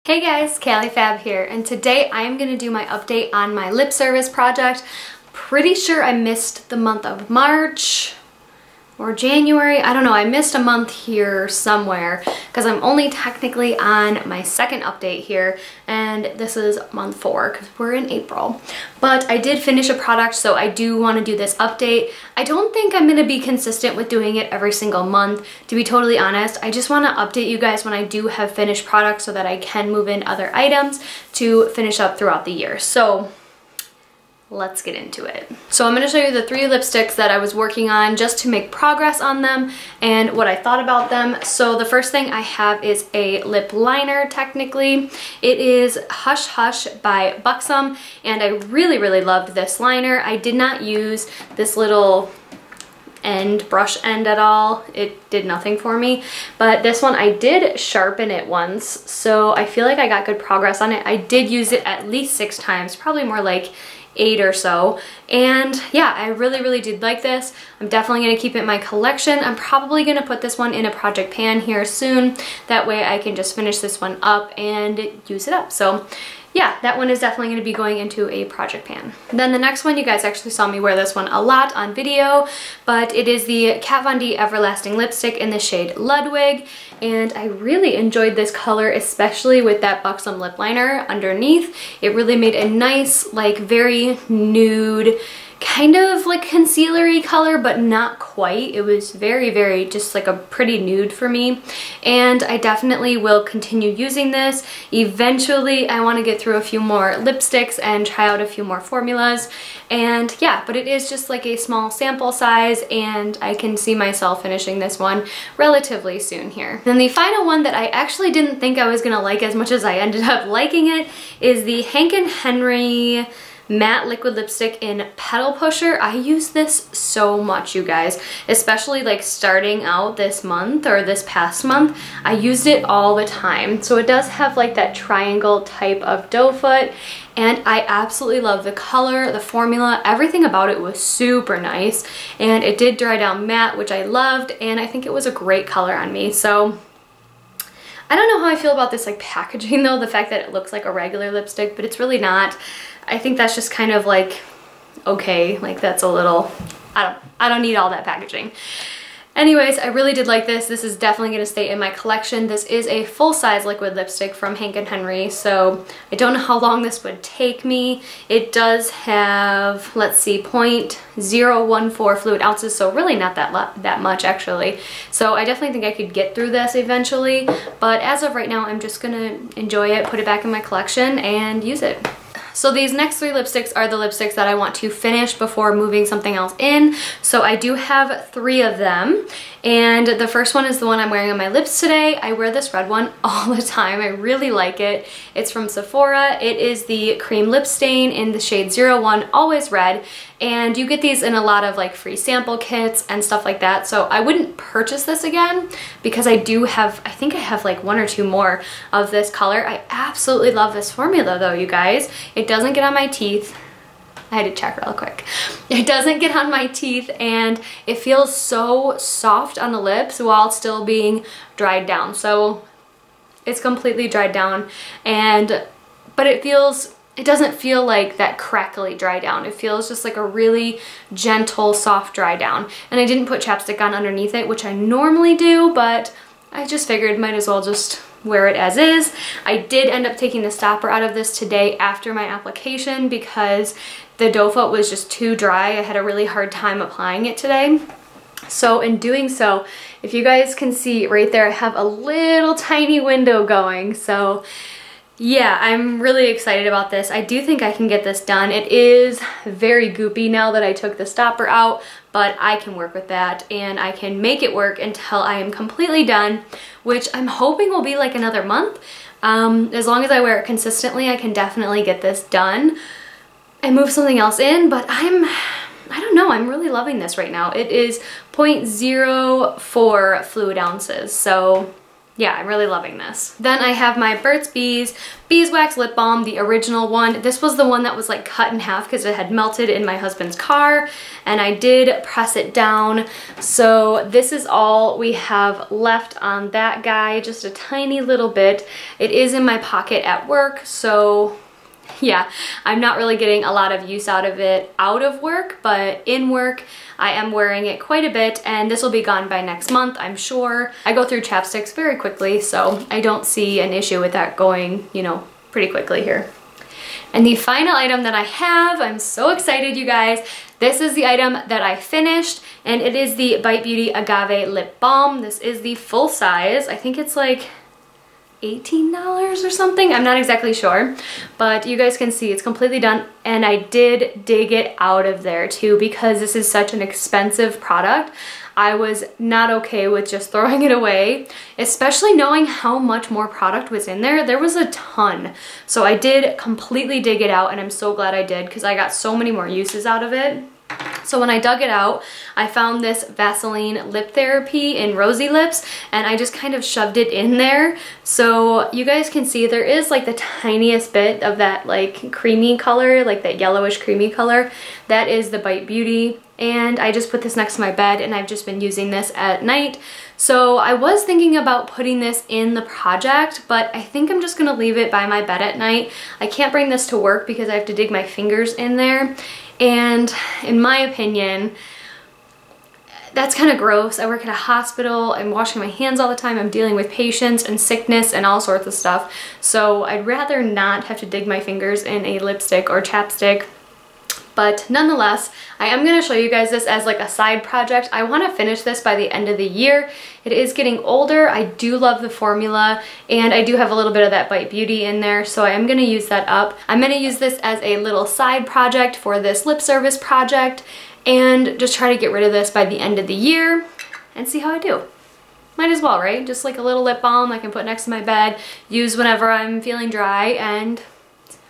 Hey guys, Callie Fab here, and today I'm going to do my update on my lip service project. Pretty sure I missed the month of March or January. I don't know, I missed a month here somewhere because I'm only technically on my second update here, and this is month 4 because we're in April. But I did finish a product, so I do want to do this update. I don't think I'm going to be consistent with doing it every single month, to be totally honest. I just want to update you guys when I do have finished products so that I can move in other items to finish up throughout the year. So let's get into it. So I'm going to show you the 3 lipsticks that I was working on just to make progress on them and what I thought about them. So the first thing I have is a lip liner, technically. It is Hush Hush by Buxom, and I really loved this liner. I did not use this little brush end at all. It did nothing for me, but this one I did sharpen it once, so I feel like I got good progress on it. I did use it at least 6 times, probably more like 8 or so, and yeah, I really did like this. I'm definitely going to keep it in my collection. I'm probably going to put this one in a project pan here soon, that way I can just finish this one up and use it up. So yeah, that one is definitely going to be going into a project pan. Then the next one, you guys actually saw me wear this one a lot on video, but it is the Kat Von D Everlasting Lipstick in the shade Ludwig, and I really enjoyed this color, especially with that Buxom lip liner underneath. It really made a nice, like, very nude, kind of like concealer-y color, but not quite. It was very just like a pretty nude for me, and I definitely will continue using this. Eventually I want to get through a few more lipsticks and try out a few more formulas, and yeah, but it is just like a small sample size, and I can see myself finishing this one relatively soon here. Then the final one that I actually didn't think I was gonna like as much as I ended up liking it is the Hank & Henry matte liquid lipstick in Petal Pusher. I use this so much, you guys, especially like starting out this month or this past month. I used it all the time. So it does have like that triangle type of doe foot, and I absolutely love the color, the formula, everything about it was super nice, and it did dry down matte, which I loved, and I think it was a great color on me. So I don't know how I feel about this like packaging though, the fact that it looks like a regular lipstick, but it's really not. I think that's just kind of like, okay, like that's a little, I don't need all that packaging. Anyways, I really did like this. This is definitely going to stay in my collection. This is a full-size liquid lipstick from Hank & Henry, so I don't know how long this would take me. It does have, let's see, 0.014 fluid ounces, so really not that much actually. So I definitely think I could get through this eventually, but as of right now, I'm just going to enjoy it, put it back in my collection, and use it. So these next 3 lipsticks are the lipsticks that I want to finish before moving something else in. So I do have 3 of them, and the first one is the one I'm wearing on my lips today. I wear this red one all the time. I really like it. It's from Sephora. It is the Cream Lip Stain in the shade 01, Always Red, and you get these in a lot of like free sample kits and stuff like that. So I wouldn't purchase this again because I think I have like 1 or 2 more of this color. I absolutely love this formula though, you guys. It doesn't get on my teeth. I had to check real quick. It doesn't get on my teeth, and it feels so soft on the lips while still being dried down. So it's completely dried down, but it doesn't feel like that crackly dry down. It feels just like a really gentle, soft dry down. And I didn't put chapstick on underneath it, which I normally do, but I just figured might as well just wear it as is. I did end up taking the stopper out of this today after my application because the doe foot was just too dry. I had a really hard time applying it today. So in doing so, if you guys can see right there, I have a little tiny window going. So yeah, I'm really excited about this. I do think I can get this done. It is very goopy now that I took the stopper out, but I can work with that, and I can make it work until I am completely done, which I'm hoping will be like another month. As long as I wear it consistently, I can definitely get this done and move something else in, but I don't know, I'm really loving this right now. It is 0.04 fluid ounces, so yeah, I'm really loving this. Then I have my Burt's Bees Beeswax Lip Balm, the original one. This was the one that was like cut in half because it had melted in my husband's car, and I did press it down. So this is all we have left on that guy, just a tiny little bit. It is in my pocket at work, so yeah, I'm not really getting a lot of use out of it out of work, but in work, I am wearing it quite a bit, and this will be gone by next month, I'm sure. I go through chapsticks very quickly, so I don't see an issue with that going, you know, pretty quickly here. And the final item that I have, I'm so excited, you guys. This is the item that I finished, and it is the Bite Beauty Agave Lip Balm. This is the full size. I think it's like $18 or something. I'm not exactly sure, but you guys can see it's completely done, and I did dig it out of there too because this is such an expensive product. I was not okay with just throwing it away, especially knowing how much more product was in there. There was a ton. So I did completely dig it out, and I'm so glad I did because I got so many more uses out of it. So when I dug it out, I found this Vaseline Lip Therapy in Rosy Lips, and I just kind of shoved it in there. So you guys can see there is like the tiniest bit of that like creamy color, like that yellowish creamy color. That is the Bite Beauty, and I just put this next to my bed, and I've just been using this at night. So I was thinking about putting this in the project, but I think I'm just gonna leave it by my bed at night. I can't bring this to work because I have to dig my fingers in there. And in my opinion, that's kind of gross. I work at a hospital. I'm washing my hands all the time. I'm dealing with patients and sickness and all sorts of stuff. So I'd rather not have to dig my fingers in a lipstick or chapstick. But nonetheless, I am going to show you guys this as like a side project. I want to finish this by the end of the year. It is getting older. I do love the formula, and I do have a little bit of that Bite Beauty in there, so I am going to use that up. I'm going to use this as a little side project for this lip service project and just try to get rid of this by the end of the year and see how I do. Might as well, right? Just like a little lip balm I can put next to my bed, use whenever I'm feeling dry, and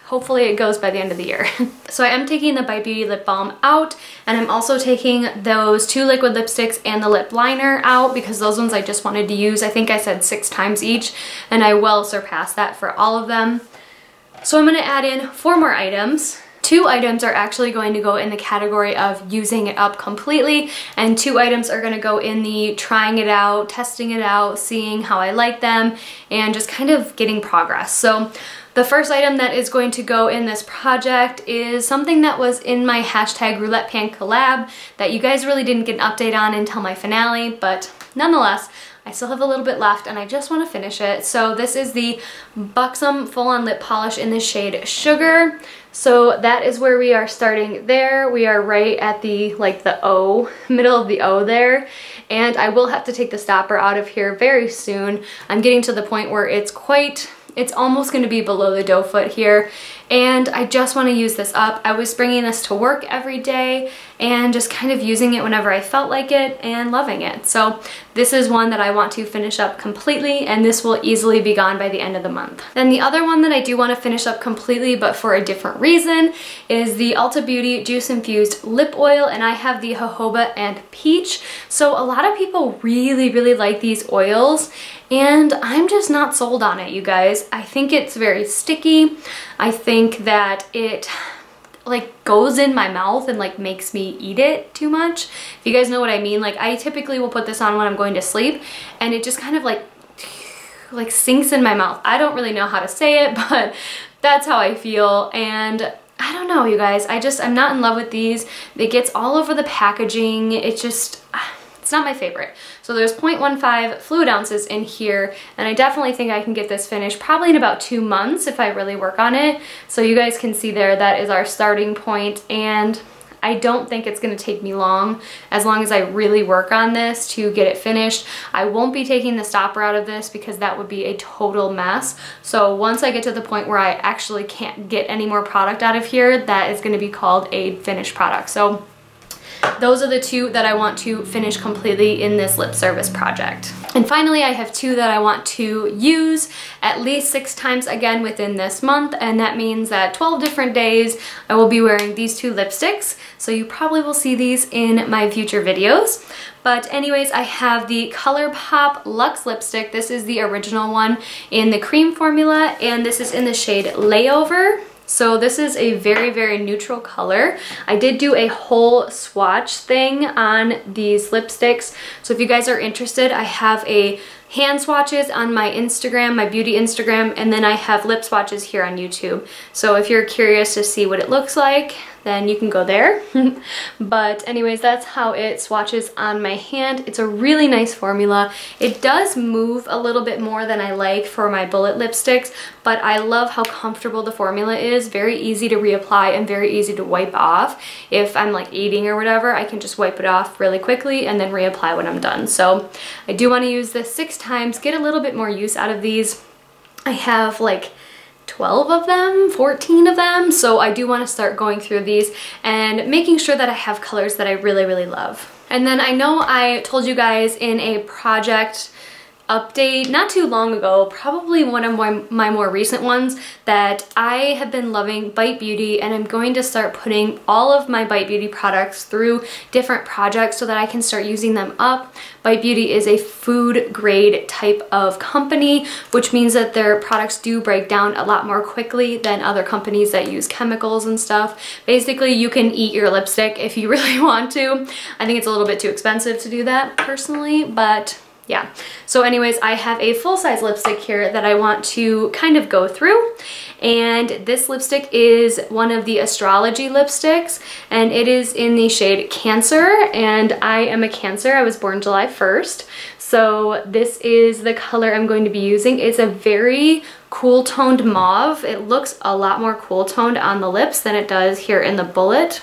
hopefully it goes by the end of the year. So I am taking the Bite Beauty lip balm out, and I'm also taking those 2 liquid lipsticks and the lip liner out because those ones I just wanted to use. I think I said 6 times each, and I will surpass that for all of them. So I'm gonna add in 4 more items. 2 items are actually going to go in the category of using it up completely, and 2 items are gonna go in the trying it out, testing it out, seeing how I like them, and just kind of getting progress. So the first item that is going to go in this project is something that was in my hashtag Roulette Pan collab that you guys really didn't get an update on until my finale, but nonetheless, I still have a little bit left and I just want to finish it. So this is the Buxom Full On Lip Polish in the shade Sugar. So that is where we are starting there. We are right at the, like the O, middle of the O there. And I will have to take the stopper out of here very soon. I'm getting to the point where it's almost going to be below the doe foot here, and I just want to use this up. I was bringing this to work every day and just kind of using it whenever I felt like it and loving it. So this is one that I want to finish up completely, and this will easily be gone by the end of the month. Then the other one that I do want to finish up completely, but for a different reason, is the Ulta Beauty Juice Infused Lip Oil, and I have the Jojoba and Peach. So a lot of people really, really like these oils, and I'm just not sold on it, you guys. I think it's very sticky. I think that it like goes in my mouth and like makes me eat it too much. If you guys know what I mean, like I typically will put this on when I'm going to sleep, and it just kind of like sinks in my mouth. I don't really know how to say it, but that's how I feel. And I don't know, you guys, I'm not in love with these. It gets all over the packaging. It's not my favorite. So there's 0.15 fluid ounces in here, and I definitely think I can get this finished probably in about 2 months if I really work on it. So you guys can see there, that is our starting point, and I don't think it's gonna take me long as I really work on this to get it finished. I won't be taking the stopper out of this because that would be a total mess. So once I get to the point where I actually can't get any more product out of here, that is gonna be called a finished product. So those are the two that I want to finish completely in this lip service project. And finally, I have two that I want to use at least 6 times again within this month, and that means that 12 different days I will be wearing these two lipsticks, so you probably will see these in my future videos. But anyways, I have the ColourPop Luxe lipstick. This is the original one in the cream formula, and this is in the shade Layover. So this is a very, very neutral color. I did do a whole swatch thing on these lipsticks. So if you guys are interested, I have a hand swatches on my Instagram, my beauty Instagram, and then I have lip swatches here on YouTube. So if you're curious to see what it looks like, then you can go there. But anyways, that's how it swatches on my hand. It's a really nice formula. It does move a little bit more than I like for my bullet lipsticks, but I love how comfortable the formula is. Very easy to reapply and very easy to wipe off. If I'm like eating or whatever, I can just wipe it off really quickly and then reapply when I'm done. So I do want to use this 6 times, get a little bit more use out of these. I have like 12 of them, 14 of them, so I do want to start going through these and making sure that I have colors that I really, really love. And then I know I told you guys in a project update not too long ago, probably one of my more recent ones, that I have been loving Bite Beauty, and I'm going to start putting all of my Bite Beauty products through different projects so that I can start using them up. Bite Beauty is a food grade type of company, which means that their products do break down a lot more quickly than other companies that use chemicals and stuff. Basically, you can eat your lipstick if you really want to. I think it's a little bit too expensive to do that personally, but yeah. So anyways, I have a full-size lipstick here that I want to kind of go through. And this lipstick is one of the astrology lipsticks, and it is in the shade Cancer, and I am a Cancer. I was born July 1st. So this is the color I'm going to be using. It's a very cool toned mauve. It looks a lot more cool toned on the lips than it does here in the bullet.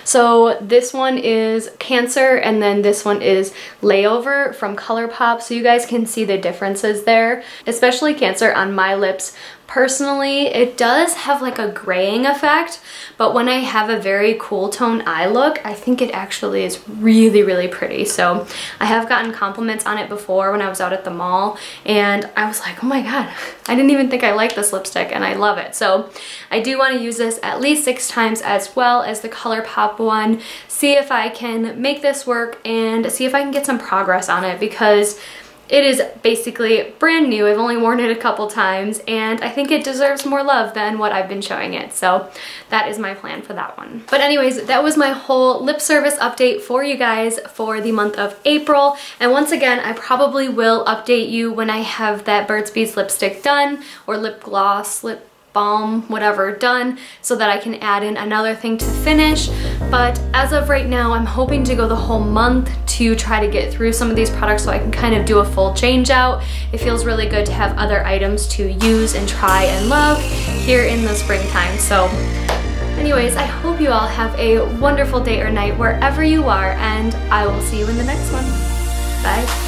So this one is Cancer, and then this one is Layover from ColourPop, so you guys can see the differences there, especially Cancer on my lips. Personally, it does have like a graying effect, but when I have a very cool tone eye look, I think it actually is really, really pretty. So I have gotten compliments on it before when I was out at the mall, and I was like, oh my god, I didn't even think I liked this lipstick, and I love it. So I do want to use this at least 6 times, as well as the ColourPop one, see if I can make this work and see if I can get some progress on it, because it is basically brand new. I've only worn it a couple times, and I think it deserves more love than what I've been showing it. So that is my plan for that one. But anyways, that was my whole lip service update for you guys for the month of April. And once again, I probably will update you when I have that Burt's Bees lipstick done, or lip gloss, lip balm, whatever, done, so that I can add in another thing to finish. But as of right now, I'm hoping to go the whole month to try to get through some of these products so I can kind of do a full change out. It feels really good to have other items to use and try and love here in the springtime. So anyways, I hope you all have a wonderful day or night wherever you are, and I will see you in the next one. Bye.